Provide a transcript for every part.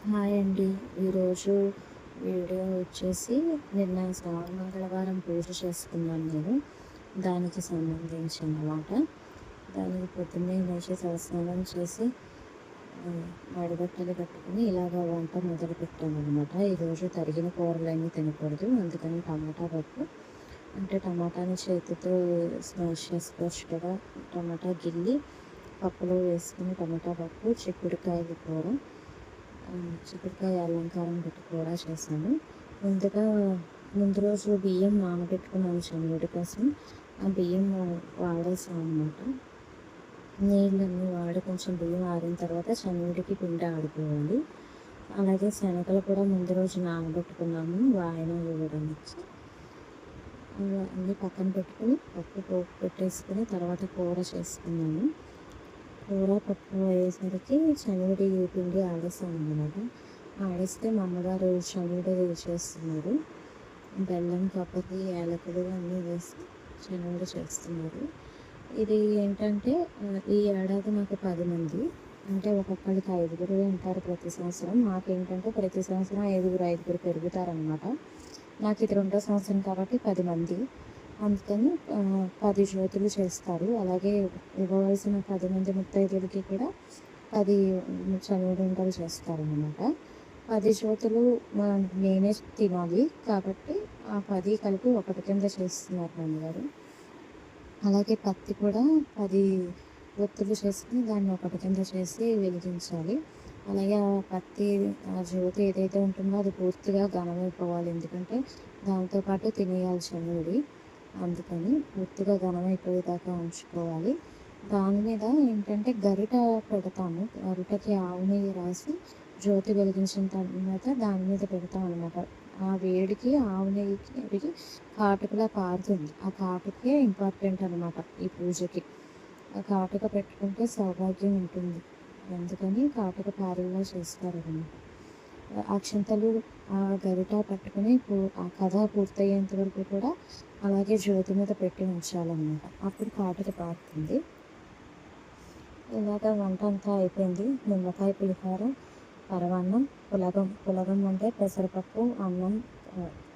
Hi అండి. ఈరోజు video వచ్చేసి నిన్న శ్రావణ మంగళవారం పూజ చేసుకున్నాను నేను. దానికి సంబంధించి అన్నమాట. దానికి పొద్దున్నే లేచి తలస్నానం చేసి మడిబట్టలు కట్టుకుని ఇలాగ వంట మొదలుపెట్టాను అనమాట. ఈరోజు తరిగిన కూరలన్నీ తినకూడదు, అందుకని టమాటా పప్పు అంటే టమాటాని చేతితో స్మాష్ చేసుకోవచ్చు కదా. టమాటా గిల్లి పప్పులో వేసుకుని టమాటా పప్పు, చిక్కుడుకాయల కూర, చిక్కుడుకాయ అలంకారం పెట్టి కూడా చేశాను. ముందు రోజు బియ్యం నానబెట్టుకున్నాను శనగడి కోసం. ఆ బియ్యం వాడేసాను అనమాట. నీళ్ళన్నీ వాడి కొంచెం బియ్యం ఆరిన తర్వాత శనగడికి పిండి ఆడిపోవాలి. అలాగే శనగలు కూడా ముందు రోజు నానబెట్టుకున్నాము వాయన ఇవ్వడానికి. అన్నీ పక్కన పెట్టుకుని పప్పు పోపు పెట్టేసుకుని తర్వాత కూర చేసుకున్నాను. కూర పప్పు అయ్యేసరికి శనగడి పిండి ఆడేసాను అనమాట. ఆడిస్తే మా అమ్మగారు శనగడి చేస్తున్నారు. బెల్లం, కొబ్బరి, యాలకులు అన్నీ వేసి శనగడి చేస్తున్నారు. ఇది ఏంటంటే ఈ ఏడాది నాకు 10 మంది, అంటే ఒక్కొక్కరికి 5గురు ఉంటారు ప్రతి సంవత్సరం. మాకేంటంటే ప్రతి సంవత్సరం 5గురు పెరుగుతారనమాట. నాకు ఇది 2వ సంవత్సరం కాబట్టి 10 మంది. అందుకని 10 జ్యోతులు చేస్తారు. అలాగే ఇవ్వవలసిన 10 మంది ముత్తైదులకి కూడా 10 చనువులుండలు చేస్తారనమాట. 10 జ్యోతులు నేనే తినాలి కాబట్టి ఆ 10 కలిపి ఒకటి కింద చేస్తున్నారు నాన్నగారు. అలాగే పత్తి కూడా 10 ఒత్తులు చేసుకుని దాన్ని ఒకటి కింద చేసి వెలిగించాలి. అలాగే ఆ జ్యోతి ఏదైతే ఉంటుందో అది పూర్తిగా ఘనమైపోవాలి. ఎందుకంటే దాంతోపాటు తినేయాలి శనగడి. అందుకని పూర్తిగా ఘనమైపోయేదాకా ఉంచుకోవాలి. దాని మీద ఏంటంటే గరిట పెడతాము. గరిటకి ఆవు నెయ్యి రాసి జ్యోతి వెలిగించిన తర్వాత దాని మీద పెడతాం అనమాట. ఆ వేడికి ఆవు నెయ్యికి కాటుకలా పారుతుంది. ఆ కాటుకే ఇంపార్టెంట్ అనమాట ఈ పూజకి. ఆ కాటుక పెట్టుకుంటే సౌభాగ్యం ఉంటుంది. అందుకని కాటుక పారేలా చేస్తారనమాట. అక్షింతలు ఆ గరిట పట్టుకుని ఆ కథ పూర్తయ్యేంత వరకు కూడా అలాగే జ్యోతి మీద పెట్టి ఉంచాలన్నమాట. అప్పుడు కాటుక పారుతుంది. ఇలాగ వంట అంతా అయిపోయింది. నిమ్మకాయ పులిహోర, పరమాన్నం, పులగం అంటే పెసరపప్పు అన్నం,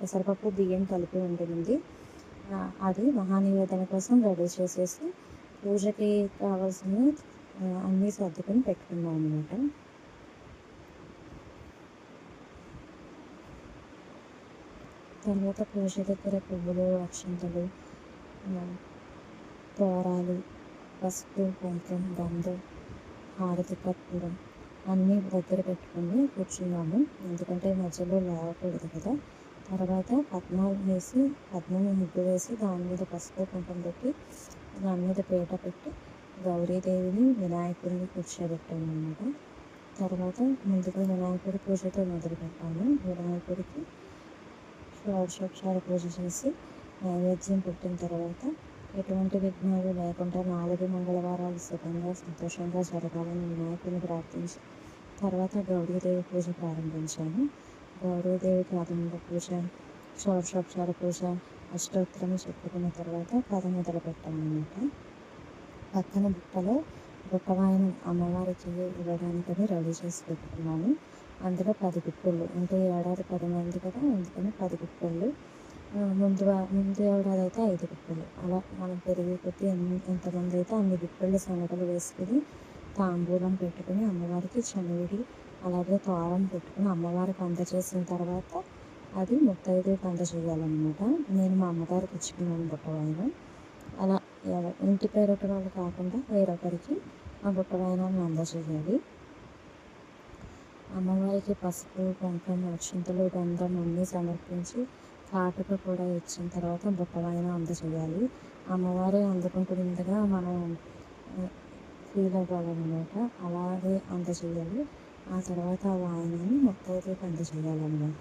పెసరపప్పు బియ్యం కలిపి ఉంటుంది. అది మహానివేదన కోసం రెడీ చేసేసి పూజకి కావాల్సినవి అన్నీ సర్దుకొని పెట్టుకున్నాం అనమాట. తర్వాత పూజ దగ్గర పువ్వులు, అక్షంతలు, తోరాలు, పసుపు, కుంకుమ, గంధం, హారతి కర్పూరం అన్నీ దగ్గర పెట్టుకుని కూర్చున్నాము. ఎందుకంటే మధ్యలో లేవకూడదు కదా. తర్వాత పద్మం ముగ్గు వేసి దాని మీద పసుపు కుంకుమ పెట్టి దాని మీద పీట పెట్టి గౌరీదేవిని, వినాయకుడిని కూర్చోబెట్టాము అన్నమాట. తర్వాత ముందుగా వినాయకుడి పూజతో మొదలుపెట్టాము. వినాయకుడికి షోడశోపచార పూజ చేసి నైవేద్యం పెట్టిన తర్వాత ఎటువంటి విఘ్నాలు లేకుండా 4 మంగళవారాలు సుఖంగా సంతోషంగా జరగాలని వినాయకుని ప్రార్థించి తర్వాత గౌరీదేవి పూజ ప్రారంభించాను. గౌరీదేవికి ఆదిమూల పూజ, షోడశోపచార పూజ, అష్టోత్తరం చెప్పుకున్న తర్వాత కథ మొదలు పెట్టామన్నమాట. పక్కన బుట్టవాయన అమ్మవారికి ఇవ్వడానికని రెడీ చేసి పెట్టుకున్నాను. అందులో 10 గుప్పెళ్ళు, అంటే ఏడాది 10 మంది కదా, అందుకని 10 గుప్పెళ్ళు. ముందు ఏడాది అయితే 5 గుప్పెళ్ళు. అలా మనం పెరిగే కొద్దీ ఎంతమంది అయితే అన్ని గుప్పెళ్ళు శనగలు వేసుకుని తాంబూలం పెట్టుకుని అమ్మవారికి చనివిడి అలాగే తోరం పెట్టుకుని అమ్మవారికి అందజేసిన తర్వాత అది ముత్తైదుకి అందజేయాలన్నమాట. నేను మా అమ్మగారికి ఇచ్చుకున్నాను బుట్టవాయన. అలా ఇంటి పేరటి వాళ్ళు కాకుండా వేరొకరికి ఆ బుట్టవాయనాన్ని అందజేయాలి. అమ్మవారికి పసుపు, కుంకుమ, అక్షింతలు, గంధం అన్నీ సమర్పించి కాటుక కూడా ఇచ్చిన తర్వాత బుట్టవాయన అందజేయాలి. అమ్మవారే అందుకుంటుండగా మనం ఫీల్ అవ్వాలన్నమాట. అలాగే అందజేయాలి. ఆ తర్వాత ఆ వాయనాన్ని ముత్తైదుకి అందజేయాలన్నమాట.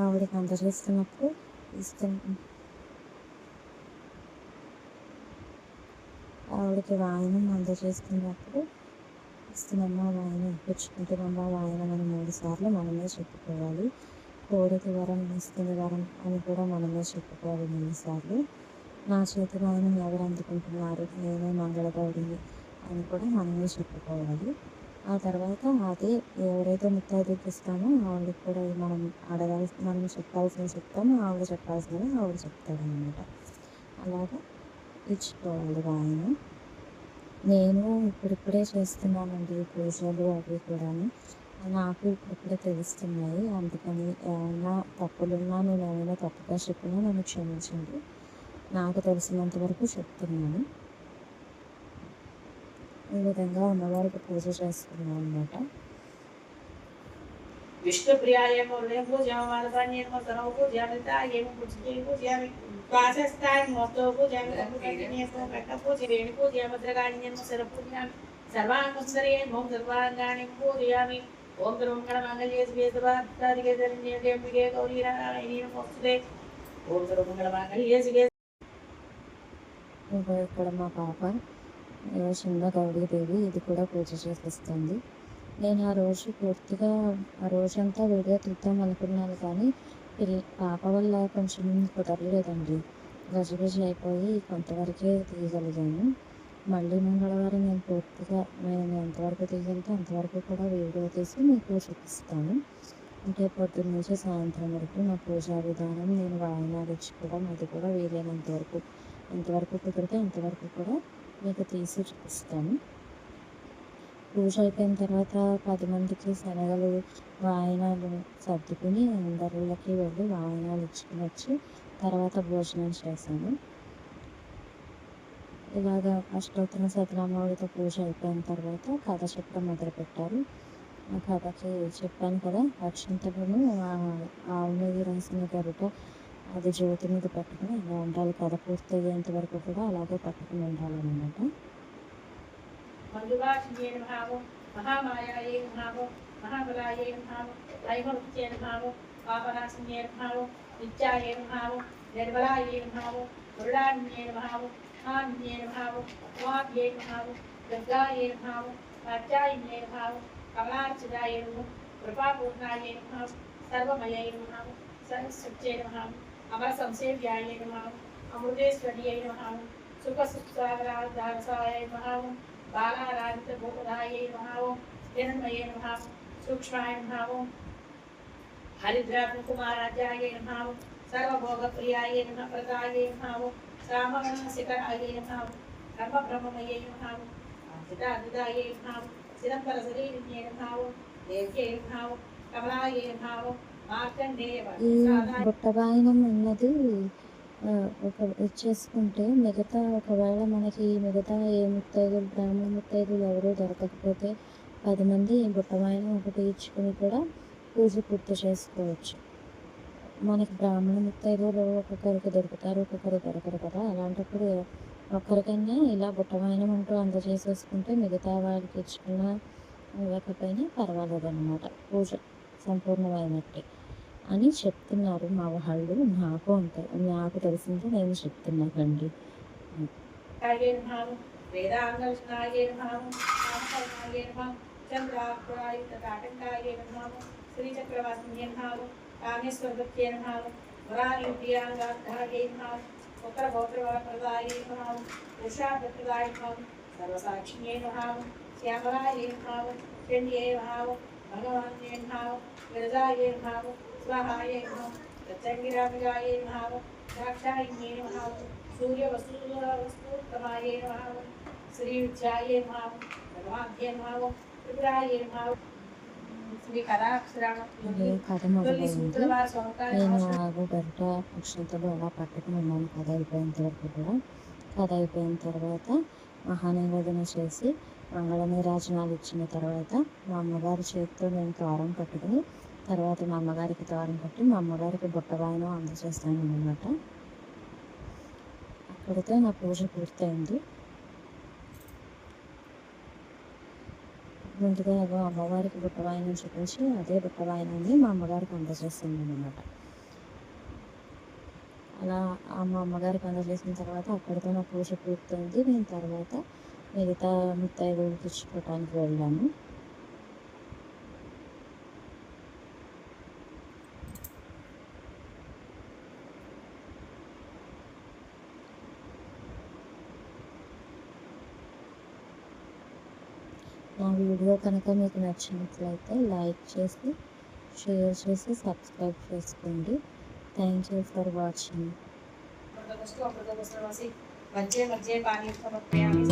ఆవిడకి అందజేస్తున్నప్పుడు ఆవిడకి వాయనం అందజేస్తున్నప్పుడు ఇస్తున్నమ్మ వాయనం, ఇప్పించుకుంటున్నమ్మ వాయనం అని 3 సార్లు మనమే చెప్పుకోవాలి. కోరిక వరం, ఇస్తున్న వరం అని కూడా మనమే చెప్పుకోవాలి 3 సార్లు. నా చేతి వాయనం ఎవరు అందుకుంటున్నారు, నేనే మంగళగౌరిని అని కూడా మనమే చెప్పుకోవాలి. ఆ తర్వాత అదే ఎవరైతే ముత్తైదువుకి ఇస్తామో ఆవిడకి కూడా మనం మనం చెప్పాల్సినవి చెప్తాము, ఆవిడ చెప్పాల్సినవి ఆవిడ చెప్తారనమాట. అలాగా ఇచ్చుకోవాలి వాయినం. నేను ఇప్పుడిప్పుడే చేస్తున్నానండి పూజలు అవి కూడాను. నాకు ఇప్పుడిప్పుడే తెలుస్తున్నాయి. అందుకని ఏమైనా తప్పులున్నా, నేనేమైనా తప్పుగా చెప్పినా నన్ను క్షమించండి. నాకు తెలిసినంత వరకు చెప్తున్నాను. ఈ విధంగా అమ్మవారికి పూజ చేస్తున్నాను అనమాట. विष्णुप्रियाय मुरलीं पूजयामि वरदान्येन मकरौ पूजयामि तायै पूजिते पूजयामि वासस्थाय मोस्तो पूजयामि रघुपतिनेतो कट्ट पूजयामि पूजयामि भद्रकाळिन्यं सर पूजयामि सर्वाङ्गसुन्दर्ये मों सर्वाङ्गानि पूजयामि ओम सर्वमङ्गलमाङ्गल्ये शिवे सर्वार्थसाधिके शरण्ये त्र्यम्बके गौरी नारायणी नमोस्तुते ओम सर्वमङ्गलमाङ्गल्ये शिवे. ఇక్కడ మా పాప చిన్న గౌరీదేవి ఇది కూడా పూజ చేసేస్తుంది. నేను ఆ రోజు పూర్తిగా ఆ రోజంతా వీడియో తీద్దాం అనుకున్నాను, కానీ పాప వల్ల కొంచెం కుదరలేదండి. గజిబిజి అయిపోయి కొంతవరకే తీయగలిగాను. మళ్ళీ మంగళవారం నేను పూర్తిగా నేను ఎంతవరకు తీయగలిగితే అంతవరకు కూడా వీడియో తీసి మీకు చూపిస్తాను. అంటే పొద్దున్న నుంచి సాయంత్రం వరకు నా పూజా విధానం, నేను వాయినాలు ఇచ్చుకోవడం, అది కూడా వీలైనంత వరకు ఎంతవరకు కుదిరితే అంతవరకు కూడా మీకు తీసి చూపిస్తాను. పూజ అయిపోయిన తర్వాత 10 మందికి శనగలు వాయినాలు సర్దుకుని అందరిళ్ళకి వెళ్ళి వాయినాలు ఇచ్చుకుని వచ్చి తర్వాత భోజనం చేశాను. ఇలాగ అష్టోత్తర శతనామావళితో పూజ అయిపోయిన తర్వాత కథ చెప్పడం మొదలుపెట్టారు. ఆ కథకి చెప్పాను కదా, అక్షింతలను ఆవు నెయ్యి రాసిన గరిట అది జ్యోతి మీద పట్టుకుని అలా ఉండాలి. కథ పూర్తయ్యేంత వరకు కూడా అలాగే పట్టుకుని ఉండాలన్నమాట. మంజువాసిన్యే నమః మహామాయాయే నమః మహాబలాయే నమః ఐమరుత్యే నమః పాపనాశిన్యే నమః నిత్యాయే నమః నిర్మలాయే నమః వరుడాన్యే నమః ఆన్యే నమః వాగ్యే నమః దుర్గాయే నమః కాత్యాయన్యే నమః కమలార్చితాయే నమః కృపాపూర్ణాయే నమః సర్వమయే నమః సరస్వత్యే నమః అమర సంసేవ్యాయే నమః అమృతేశ్వర్యే నమః సుఖసుఖసాగరాధారసాయ నమః बालाराधित भूपदाये नमः हिरण्मये नमः सूक्ष्माय नमः हरिद्रा कुमाराज्याये नमः सर्वभोगप्रियाये नमः प्रदाये नमः श्रामगणशिखराये नमः कर्मब्रह्ममये नमः अजितादिदाये नमः चिदम्बरशरीरिण्ये नमः देव्ये नमः कमलाये नमः मार्कण्डेय బుట్టవాయనం అన్నది చేసుకుంటే మిగతా ఒకవేళ మనకి మిగతా ఏ ముత్తైదులు బ్రాహ్మణ ముత్తైదులు ఎవరూ దొరకకపోతే 10 మంది బుట్టవాయనం ఒకటి ఇచ్చుకుని కూడా పూజ పూర్తి చేసుకోవచ్చు. మనకి బ్రాహ్మణ ముత్తైదులు ఒక్కొక్కరికి దొరుకుతారు, ఒక్కొక్కరు దొరకరు కదా. అలాంటప్పుడు ఒక్కరికైనా ఇలా బుట్టవాయనం అంటూ అందజేసేసుకుంటే మిగతా వాళ్ళకి ఇచ్చుకున్నా ఇవ్వకపోయినా పర్వాలేదన్నమాట, పూజ సంపూర్ణమైనట్టే అని చెప్తున్నారు మా వాళ్ళు. నాకు అంతే, నాకు తెలిసింది నేను చెప్తున్నానండి. स्वाहाये नमः प्रत्यंगिरामिगाये नमः दाक्षायिन्ये नमः सूर्यवस्तुतमाये नमः श्रीविद्याये नमः भगवान्ये नमः त्रिपुराये नमः శ్రీ కథ మొదలైంది. నేను ఆగు గంట అక్షంతలు అలా పట్టుకుని ఉన్నాను కథ అయిపోయేంత వరకు కూడా. కథ అయిపోయిన తర్వాత మహానివేదన చేసి మంగళ నీరాజనాలు ఇచ్చిన తర్వాత మా అమ్మగారి చేతితో నేను తోరం కట్టుకుని తర్వాత మా అమ్మగారికి తోరం కట్టి మా అమ్మగారికి బుట్టవాయనం అందజేస్తాను అన్నమాట. అక్కడితో నా పూజ పూర్తయింది. ముందుగా అమ్మవారికి బుట్టవాయనం చూపించి అదే బుట్టవాయనాన్ని మా అమ్మగారికి అందజేస్తాను అన్నమాట. అలా మా అమ్మగారికి అందజేసిన తర్వాత అక్కడితో నా పూజ పూర్తయింది. నేను తర్వాత మిగతా ముత్తైదువులకి ఇచ్చుకోవటానికి వెళ్ళాను. నా వీడియో కనుక మీకు నచ్చినట్లయితే లైక్ చేసి షేర్ చేసి సబ్స్క్రైబ్ చేసుకోండి. Thank you for watching. अप्रदगस्तु अप्रदगस्तु वासी मज्जे मज्जे पानी समर्पयामि